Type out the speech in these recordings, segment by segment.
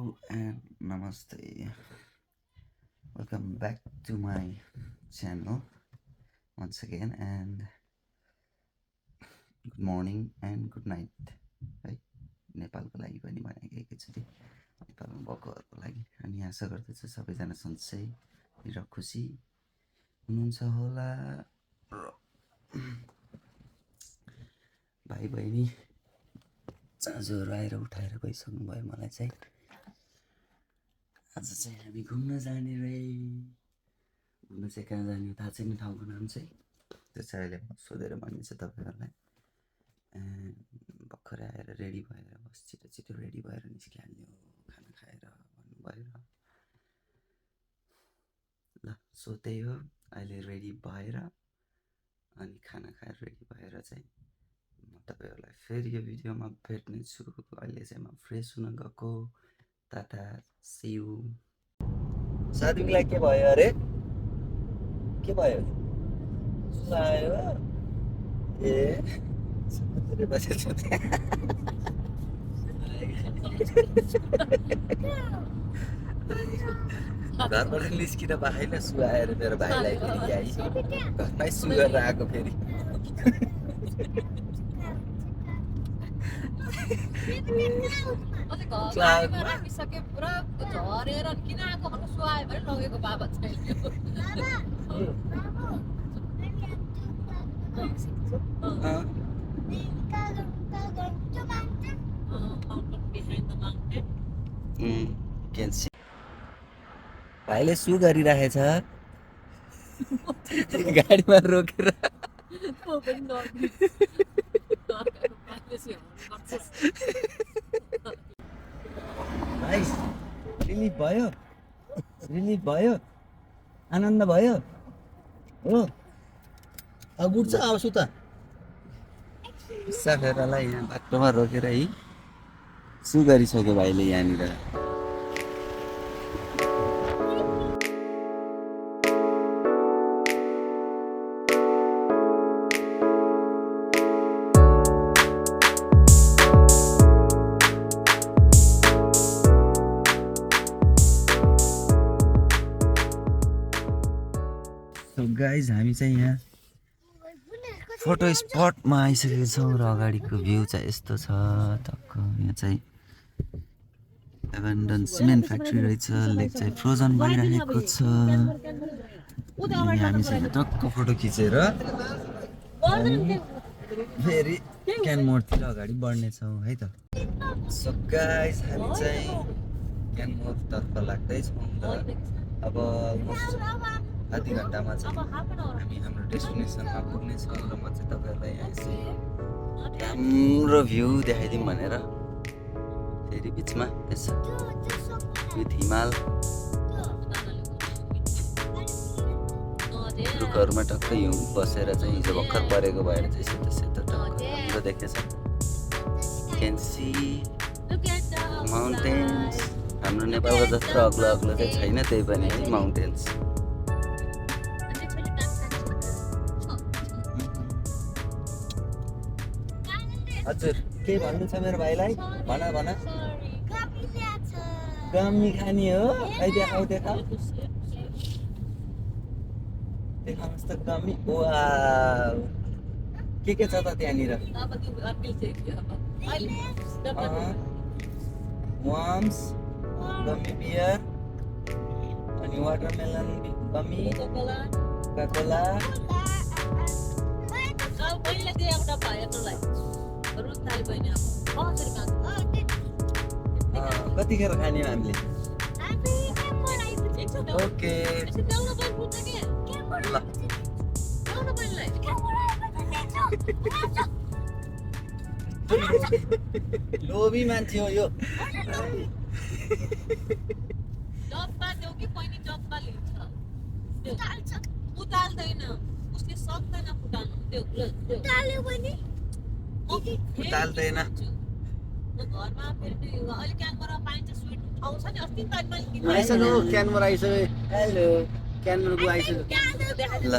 Hello and namaste. Welcome back to my channel once again, and good morning and good night. है नेपालको लागि पनि भनेको एकैचोटि नेपालमा भएकोहरूको लागि अनि आशा गर्दछु सबैजना सन्चै र खुसी हुनुहुन्छ होला। भाइ बहिनी चाँजोहरू आएर उठाएर गइसक्नु भयो। मलाई चाहिँ आज चाहिँ हामी घुम्न जाने रे। घुम्न चाहिँ कहाँ जाने थाहा छैन ठाउँको नाम चाहिँ, त्यो चाहिँ अहिले म सोधेर भनिन्छ तपाईँहरूलाई। भर्खरै आएर रेडी भएर बस छिटो छिटो रेडी भएर निस्किहाल्यो खाना खाएर भन्नुभयो ल। सो त्यही हो, अहिले रेडी भएर अनि खाना खाएर रेडी भएर चाहिँ म तपाईँहरूलाई फेरि यो भिडियोमा भेट्नेछु। अहिले चाहिँ म फ्रेस हुन गएको। Tata see you. साथीलाई के भयो अरे? के भयो? सुनायो ए घरबाट निस्किन बाहिर सुहाएर मेरो भाइलाई फेरि ल्याइ घरमै सु गरेर आएको फेरि। भाइले सु गरिरहेछ गाडीमा रोकेर। भाइ रिलिफ भयो, रिलिफ भयो, आनन्द भयो हो। अब उठ्छ अब सुता साफेरलाई यहाँ बाटोमा रोकेर है सु गरिसक्यो भाइले यहाँनिर। गाइज हामी चाहिँ यहाँ फोटो स्पटमा आइसकेको छौँ र अगाडिको भ्यू चाहिँ यस्तो छ। टक्क यहाँ चाहिँ एभेन्डन सिमेन्ट फ्याक्ट्री रहेछ। लेक चाहिँ फ्रोजन भइरहेको छ। अनि हामी चाहिँ टक्क फोटो खिचेर फेरि क्यानमोडतिर अगाडि बढ्नेछौँ है त। सो गाइज हामी चाहिँ क्यानमोडतर्फ लाग्दैछौँ र अब आधी घन्टामा चाहिँ हामी हाम्रो डेस्टिनेसनमा पुग्नेछौँ र म चाहिँ तपाईँहरूलाई यहाँ चाहिँ राम्रो भ्यू देखाइदिउँ भनेर फेरि बिचमा यसो विथ हिमाल रुखहरूमा टक्कै हिउँ बसेर चाहिँ हिजो भर्खर परेको भएर चाहिँ सेतो सेतो टक्क राम्रो देखेछ। Can C mountains. हाम्रो नेपालको जस्तो अग्लो अग्लो चाहिँ छैन, त्यही पनि है माउन्टेन्स। हजुर के भन्नु छ मेरो भाइलाई? भन भन। गम्मी खाने हो? है देखाऊ देखाऊ देखाउनुहोस् त गम्मी। वाउ के छ त त्यहाँनिर? वाम्स, गम्मी बियर अनि वाटरमेलन गम्मी, कोका-कोला। कतिखेर खाने हो हामीले? ओके लोभी मान्छे हो यो। डब्बा देऊ कि पहिनी डब्बा लिन्छ उताल्दैन, उसले सक्दैन फुटाल्नु। देऊ उताल्यो भने उताल्दैन। घरमा फेरि अहिले क्यानमोरा पाइन्छ, स्विट आउँछ नि। अस्ति आइसक्यो क्यानमोर आइसक्यो। हेलो क्यानमोरको आइसक्यो ल।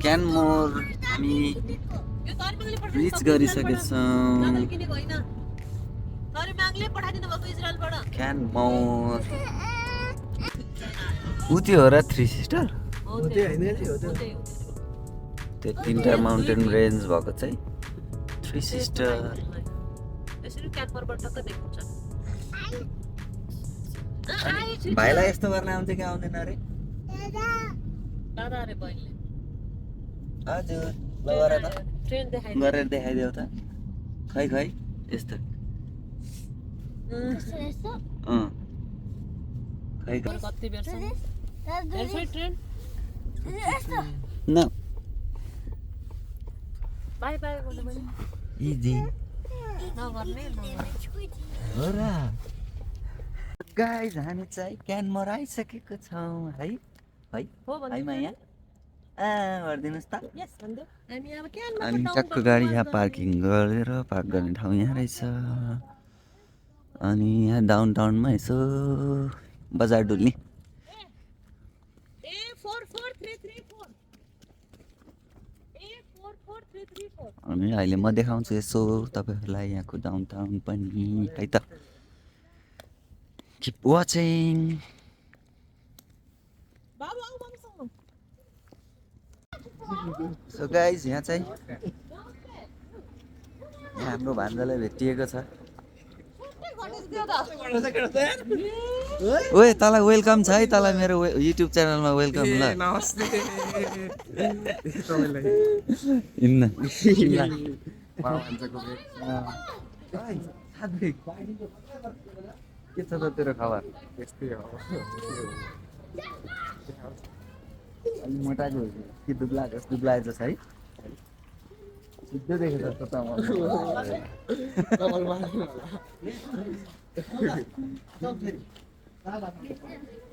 क्यानमोर हामी रिच गरिसकेछौँ। अरे म्याङले पठाइदिनु भएको इजरायलबाट क्यान माउथ ऊ त्यो हो र थ्री सिस्टर हो त्यो त्यो तिनवटा माउन्टेन रेन्ज भएको चाहिँ थ्री सिस्टर यसरी क्यानमरबाट टक्क देख्नुहुन्छ भाइलाई यस्तो गर्न आउँथ्यो कि आउँदैन अरे दादा अरे बहिनीले हजुर ल गर त ट्रेन देखाइदिनु गरेर देखाइदेऊ त खै खै यस्तो अँ खै खै कति बेरसम्म हेर्छ है ट्रेन न बाई बाई बोल्नु मैले इजी नगर्ने हो र गाइज हामी चाहिँ क्यानमर आइसकेको छौँ है है हो है माया गरिदिनुहोस् त यस भन्दै हामी अब क्यानमा अनि टक्क गाडी यहाँ पार्किङ गरेर पार्क गर्ने ठाउँ यहाँ रहेछ अनि यहाँ डाउन टाउनमा यसो बजार डुल्ने अनि अहिले म देखाउँछु यसो तपाईँहरूलाई यहाँको डाउन टाउन पनि है त किप वाचिङ सो गाइज यहाँ चाहिँ यहाँ हाम्रो भान्जालाई भेटिएको छ ओए तँलाई वेलकम छ है तँलाई मेरो युट्युब च्यानलमा वेलकम ल नमस्ते हिँड्न के छ त तेरो खबर अलि मोटाएको कि दुब्लाए जस्तो है सिधै देखेको जस्तो त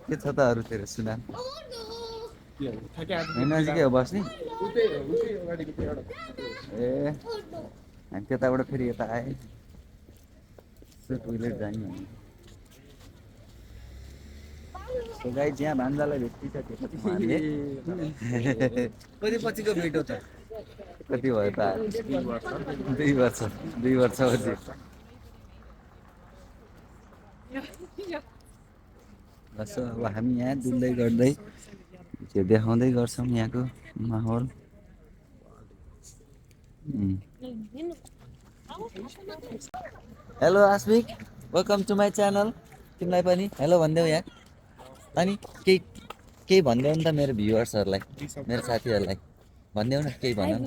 के छ त अरू तेरो सुना नजिकै हो बस्ने ए हामी त्यताबाट फेरि यता आएँ टोइलेट जाने भने सो गाइज यहाँ भान्जालाई भेटिसकेको छौँ हामीले कति पछिको भेट हो त कति भयो त 2 वर्षपछि बस अब हामी यहाँ डुल्दै गर्दै त्यो देखाउँदै गर्छौँ यहाँको माहौल hello Asmik welcome to my channel तिमीलाई पनि हेलो भनिदेऊ यहाँ अनि केही भनिदेऊ नि त मेरो भ्युवर्सहरूलाई मेरो साथीहरूलाई भनिदेऊ न केही भन न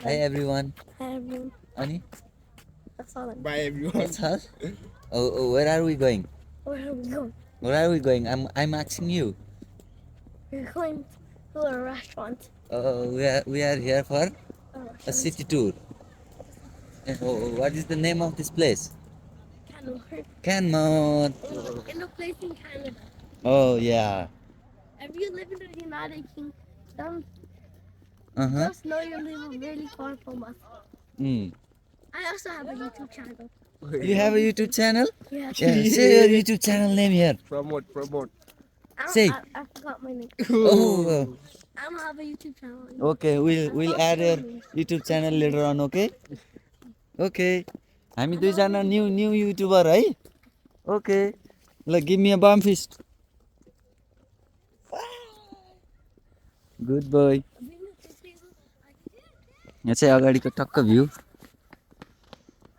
हाई एभ्रिवान अनि bye everyone where are we going Where are we going? Where are we going? I'm asking you. We're going to a restaurant. We are here for a restaurant. city tour. What is the name of this place? Canmore. Canmore. In the place in Canada. Oh yeah. If you live in the United Kingdom, Uh-huh. just know you live really far from us. I also have a YouTube channel. You have a YouTube channel? Yeah. Yeah. Say your YouTube channel name here. promote Say. I forgot my name. Oh. I don't have a YouTube channel. Okay. We'll add your YouTube channel later on. Okay. Okay. हामी दुईजना new YouTuber है okay ल give me a bump fist good boy यहाँ चाहिँ अगाडिको टक्क view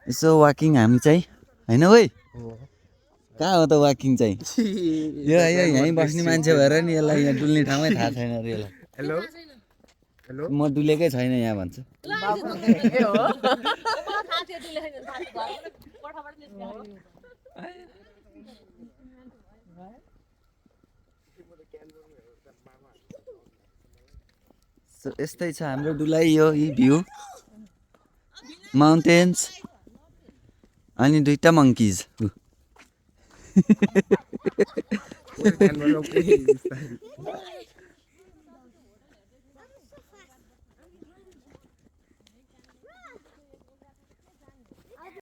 यसो walking हामी चाहिँ होइन है कहाँ हो त वाकिङ चाहिँ यो यहीँ बस्ने मान्छे भएर नि यसलाई यहाँ डुल्ने ठाउँमै थाहा छैन अरे यसलाई हेलो हेलो म डुलेकै छैन यहाँ भन्छ सो यस्तै छ हाम्रो डुलाइ यो यी भ्यू माउन्टेन्स अनि 2टा मङ्किज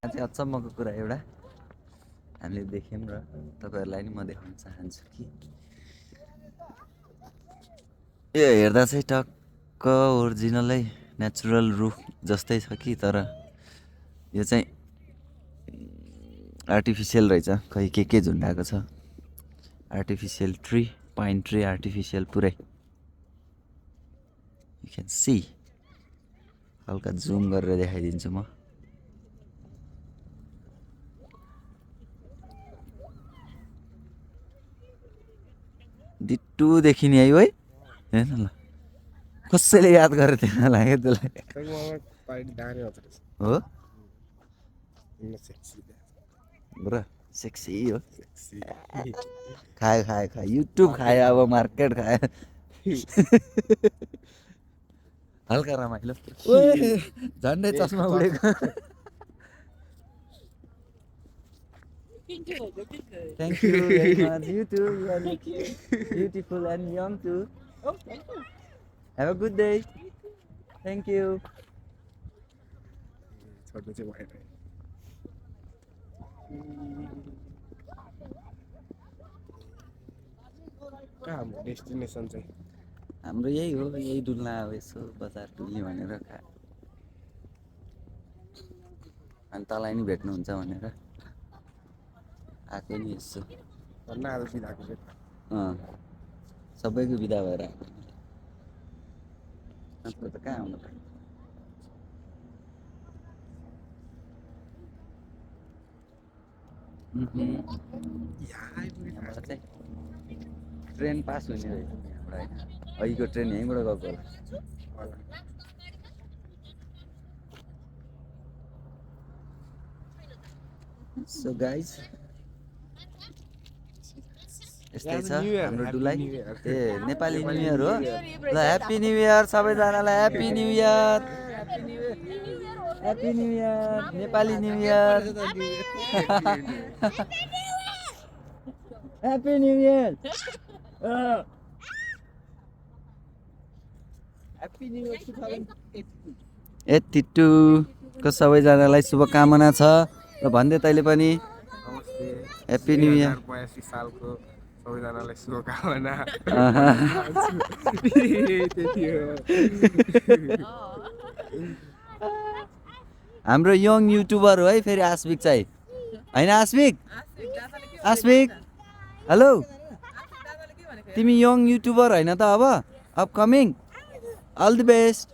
चाहिँ अचम्मको कुरा एउटा हामीले देख्यौँ र तपाईँहरूलाई नि म देखाउन चाहन्छु कि यो हेर्दा चाहिँ टक्क ओरिजिनलै नेचुरल रुख जस्तै छ कि तर यो चाहिँ आर्टिफिसियल रहेछ खै के झुन्डाएको छ आर्टिफिसियल ट्री पाइन ट्री आर्टिफिसियल पुरै यु क्यान सी हल्का जुम गरेर देखाइदिन्छु म डिट्टु देखिने है हेर्न ल कसैले याद गरेर थिएन लाग्यो त्यसलाई हो ब्रो सेक्सी हो खायो युट्युब खायो अब मार्केट खायो हल्का रमाइलो झन्डै चस्मा उडेको Thank you very much. You too. You are beautiful and young too. Have a good day. Thank you. Destination चाहिँ हाम्रो यही हो यही डुल्न अब यसो बजार डुल्ने भनेर अनि तँलाई नि भेट्नुहुन्छ भनेर आएको नि यसो भन्न आज बिदाको सबैको बिदा भएर आएको त कहाँ आउनु पर्यो ट्रेन पास हुने रहेछ यहाँबाट होइन अघिको ट्रेन यहीँबाट गएको होला सो गाइज यस्तै छ हाम्रो डुलाइ ए नेपाली न्यु इयर हो ल ह्याप्पी न्यु इयर सबैजनालाई happy new year happy new year Nepali new year happy new year happy new year 82 को सबैजनालाई शुभकामना छ र भन्दै तैँले पनि ह्याप्पी न्यु इयर 82 सालको सबैजनालाई शुभकामना हाम्रो यङ युट्युबर हो है फेरि आस्विक चाहिँ होइन आस्विक हेलो तिमी यङ युट्युबर होइन त अब अपकमिङ अल द बेस्ट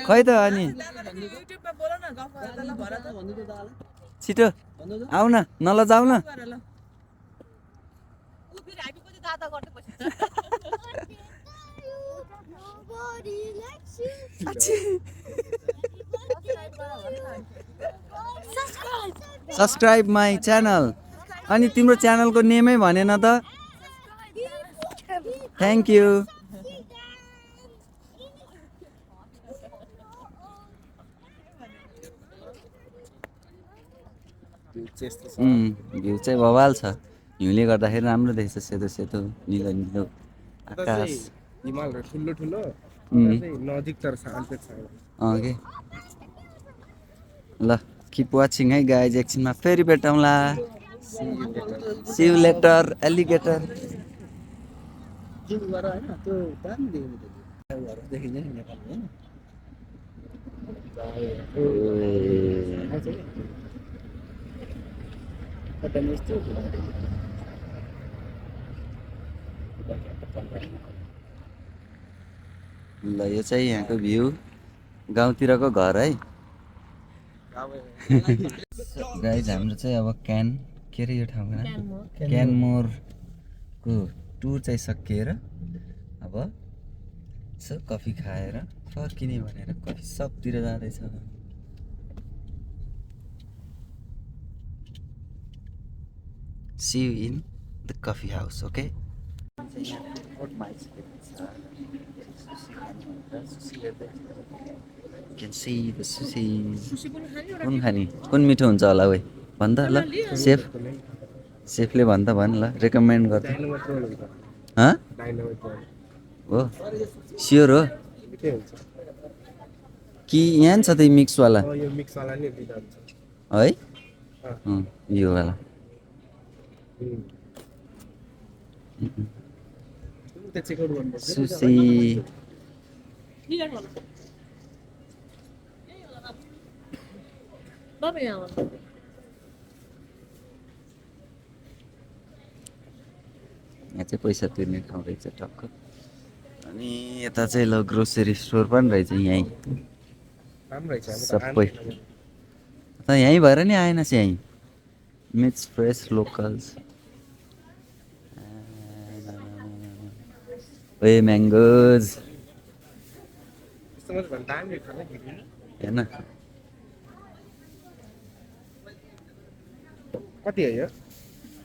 खै त अनि छिटो आऊ न नलजाऊ न सब्सक्राइब माई च्यानल अनि तिम्रो च्यानलको नेमै भनेन त थ्याङ्क यू भ्यू चाहिँ बवाल छ हिउँले गर्दाखेरि राम्रो देख्छ सेतो सेतो निलो निलो आकाश हिमालहरू ठुलो ठुलो नजिक तर शान्त छ के ल किप वाचिङ है गाइज एकछिनमा फेरि भेटौँला सी यू लेटर एलिगेटर ल यो चाहिँ यहाँको भ्यू गाउँतिरको घर है गाइज हाम्रो चाहिँ अब के अरे यो ठाउँमा क्यानमोरको टुर चाहिँ सकिएर अब यसो कफी खाएर फर्किने भनेर कफी सपतिर जाँदैछ See you in the coffee house, okay? You can see the sushi. कुन खाने कुन मिठो हुन्छ होला ओइ भन् त ल सेफले भन् त भन् ल रेकमेन्ड गर्छ हो स्योर हो कि यहाँ छ त्यही मिक्सवाला है यो वाला सुसी क्लियर होला यही होला तपाईँ यहाँ होला यहाँ चाहिँ पैसा तिर्ने ठाउँ रहेछ टक्क अनि यता चाहिँ ल ग्रोसरी स्टोर पनि रहेछ यहीँ राम्रो रहेछ अब त सबै त यहीँ भएर नि आएनस् यहीँ मिट्स फ्रेस लोकल्स ए म्याङ्गोज त्यस्तो मात्रै भने दामी खाने हेर्न कति हो यो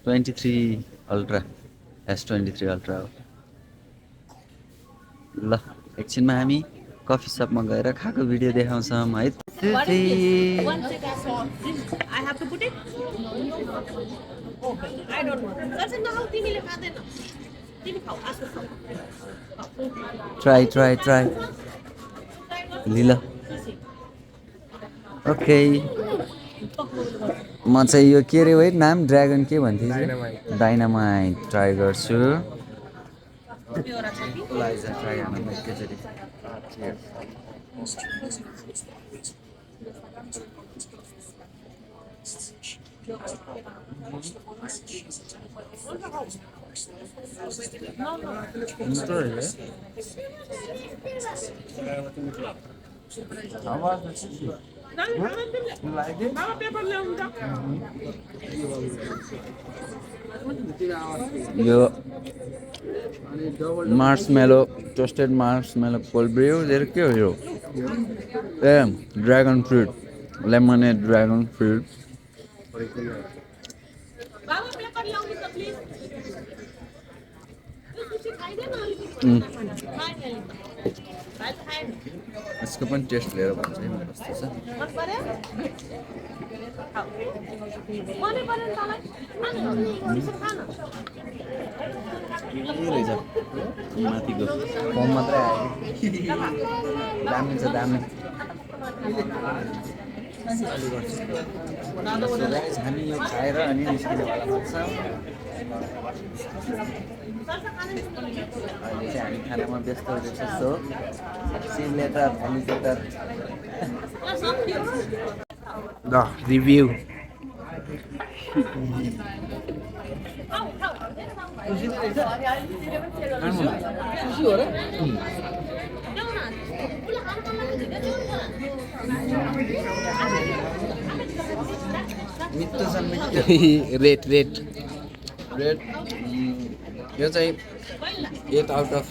23 अल्ट्रा S23 अल्ट्रा हो ल एकछिनमा हामी कफी सपमा गएर खाएको भिडियो देखाउँछौँ है What is this? One second. I have to put it? Okay. I don't want. That's enough. तिमीले खाँदैन. तिमी खाऊ. आसु खाऊ. ट्राई लिल ओके म चाहिँ यो के अरे है नाम ड्रागन के भन्थ्यो डाइनामाइट ट्राई गर्छु एउटा छ कि? ट्राई गर्नु एकैचोटि यो marshmallow toasted marshmallow cold brew के हो यो ए dragon fruit lemonade dragon fruit बाबा पेपर ल्याउनु त प्लिज. त्यो सुसी खाइदैन अलिकति. खाएन. भाइ खाएन. यसको पनि टेस्ट लिएर भन्छ है कस्तो छ मन पर्यो? खाऊ. मनै पर्यो नि तँलाई? खानु. यसो खानु. के रहेछ माथिको कम मात्रै आयो दामी छ दामी हामी यो खाएर अनि निस्किनेवाला हुन्छौँ अहिले चाहिँ हामी खानामा व्यस्त हुँदैछ सो सी लेटर एलिगेटर ल रिभ्यू मिठो छ मिठो रेट रेड यो चाहिँ 8 आउट अफ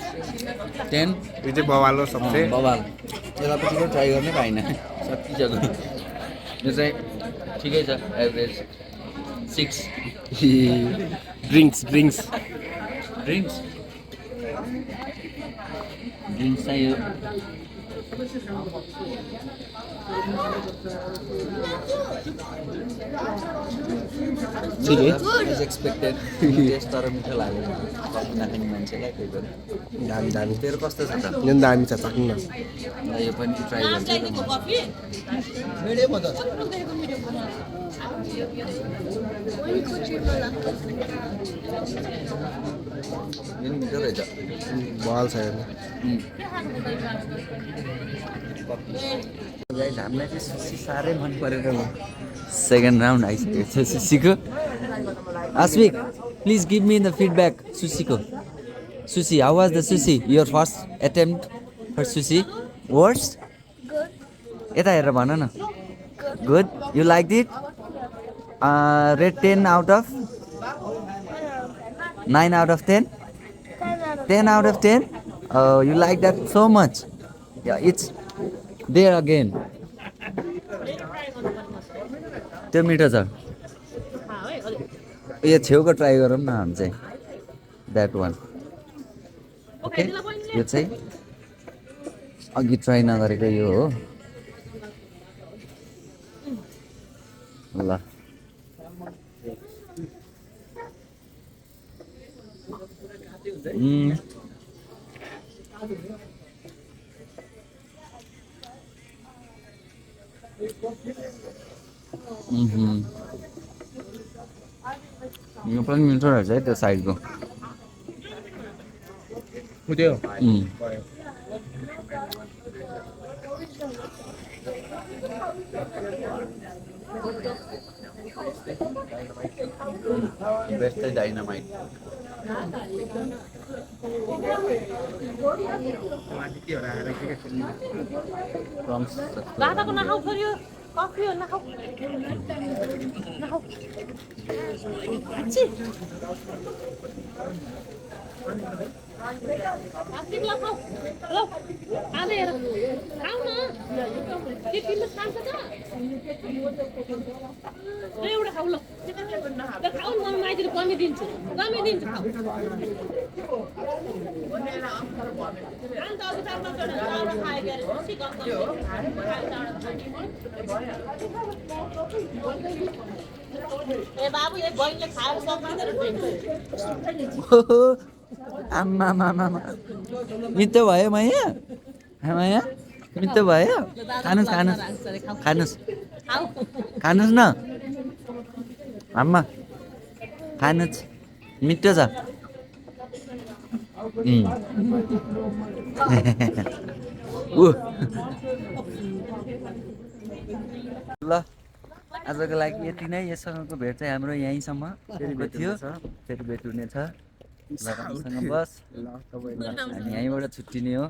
10 यो चाहिँ बवालो सबसे बवाल यसलाई पछि ट्राई गर्नै पाइनँ सकिसक्यो यो चाहिँ ठिकै छ एभरेज 6 ड्रिङ्क्स ड्रिङ्क्स चाहिँ यो एज एक्सपेक्टेड टेस्ट तर मिठो लाग्यो कफी नखाने मान्छेलाई त्यही भएर दामी तेरो कस्तो छ त यो दामी छ चाख्नु न यो पनि ट्राई गर्छु चाहिएको कफी? मिठो रहेछ बवाल छ यो गाइस हामीलाई चाहिँ सुसी साह्रै मन परेर सेकेन्ड राउन्ड आइसकेको छ सुसीको Aswik please give me the feedback सुसीको sushi how was the sushi your first attempt for sushi worst यता हेरेर भन न good you like it rate 10 out of 9 out of 10 10 out of 10 you like that so much yeah it's there again त्यो मिठो छ यो छेउको try गरौँ न हामी चाहिँ द्याट वान ओके यो चाहिँ अघि ट्राई नगरेको यो हो ल यो पनि मिठो रहेछ है त्यो साइडको बुझ्यो बेस्ट चाहिँ डाइनामाइट माथि के हो आएर के खेल्ने प्रम्स दादाको नखाऊ छोरी हो कफी हो नखाऊ नखाऊ अच्छी प्लास्टिक लगाऊ ल आले हेर खाऊ न के तिमीले खान्छ त एउटा खाऊ ल खाऊ न माइतीले कमी दिन्छु खाऊ अन्त अघि चारमा चढेर खायो गरे ए बाबु ए बहिनीले खाएर सक्दैन आम्मा मिठो भयो माया माया मिठो भयो खानुहोस् न आम्मा खानुहोस् मिठो छ ल आजको लागि यति नै यससँगको भेट चाहिँ हाम्रो यहीँसम्म थियो फेरि भेट हुनेछ लगानीसँग बस हामी यहीँबाट छुट्टिने हो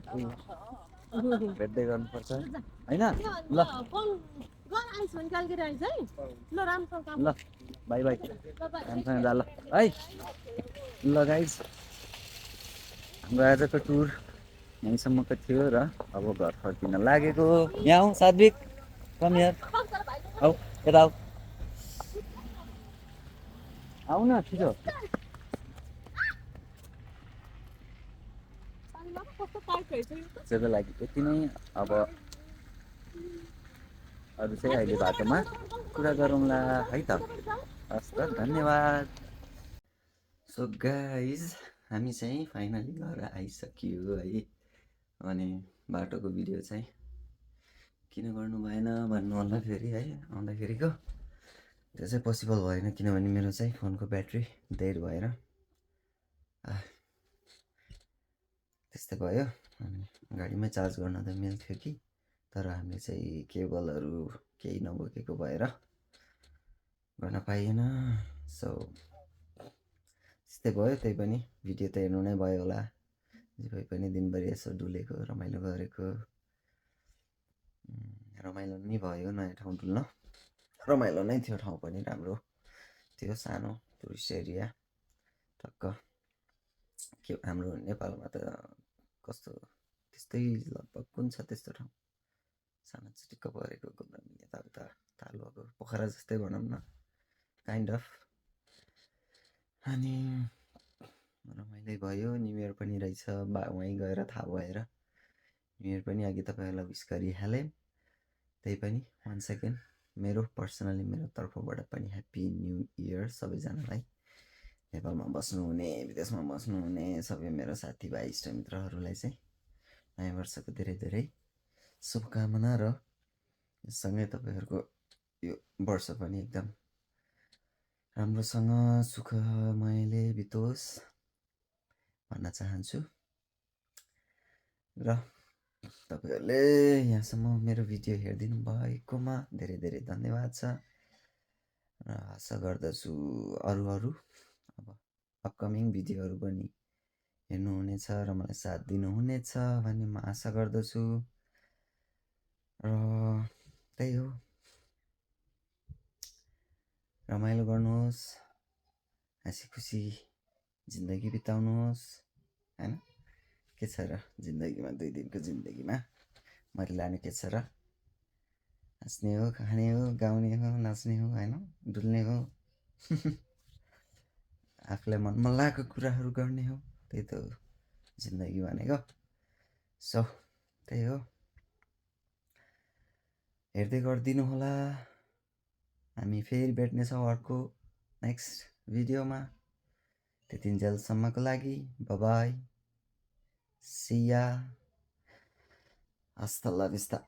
भेट्दै गर्नुपर्छ होइन ल ल बाई बाई राम्रोसँग जा ल है ल गाइस हाम्रो आजको टुर यहीँसम्मको थियो र अब घर फर्किन लागेको यहाँ आऊ सात्विक कम यार आऊ यता आऊ न छिटो त्यसको लागि यति नै अब अरू चाहिँ अहिले बाटोमा कुरा गरौँला है त हस् त धन्यवाद सो गाइज हामी चाहिँ फाइनली घर आइसक्यो है अनि बाटोको भिडियो चाहिँ किन गर्नु भएन भन्नु होला फेरि है आउँदाखेरिको त्यो चाहिँ पोसिबल भएन किनभने मेरो चाहिँ फोनको ब्याट्री डेड भएर त्यस्तै भयो अनि गाडीमै चार्ज गर्न त मिल्थ्यो कि तर हामीले चाहिँ केबलहरू केही नबोकेको भएर गर्न पाइएन सो त्यस्तै भयो त्यही पनि भिडियो त हेर्नु नै भयो होला जे भए पनि दिनभरि यसो डुलेको रमाइलो गरेको रमाइलो नै भयो नयाँ ठाउँ डुल्न रमाइलो नै थियो ठाउँ पनि राम्रो थियो सानो टुरिस्ट एरिया टक्क के हाम्रो नेपालमा त कस्तो त्यस्तै लगभग कुन छ त्यस्तो ठाउँ सानो चिटिक्क परेको यताउता तालुवाको पोखरा जस्तै भनौँ न काइन्ड अफ अनि रमाइलो भयो न्यु इयर पनि रहेछ वहीँ गएर थाहा भएर न्यु इयर पनि अघि तपाईँहरूलाई विस गरिहालेँ त्यही पनि वान सेकेन्ड मेरो पर्सनली मेरो तर्फबाट पनि ह्याप्पी न्यु इयर सबैजनालाई नेपालमा बस्नुहुने विदेशमा बस्नुहुने सबै मेरो साथीभाइ इष्टमित्रहरूलाई चाहिँ नयाँ वर्षको धेरै धेरै शुभकामना र सँगै तपाईँहरूको यो वर्ष पनि एकदम राम्रोसँग सुखमयले बितोस् भन्न चाहन्छु र तपाईँहरूले यहाँसम्म मेरो भिडियो हेरिदिनु भएकोमा धेरै धेरै धन्यवाद छ र आशा गर्दछु अरू अब अपकमिङ भिडियोहरू पनि हेर्नुहुनेछ र मलाई साथ दिनुहुनेछ भन्ने म आशा गर्दछु र त्यही हो रमाइलो गर्नुहोस् हाँसी खुसी जिन्दगी बिताउनुहोस् होइन के छ र जिन्दगीमा 2 दिनको जिन्दगीमा मरिलाने के छ र हाँस्ने हो खाने हो गाउने हो नाच्ने हो होइन डुल्ने हो आफूलाई मनमा लागेको कुराहरू गर्ने हो त्यही त हो जिन्दगी भनेको सो त्यही हो हेर्दै गरिदिनु होला हामी फेरि भेट्नेछौँ अर्को नेक्स्ट भिडियोमा त्यतिन्जेलसम्मको लागि बाई सी या हasta la vista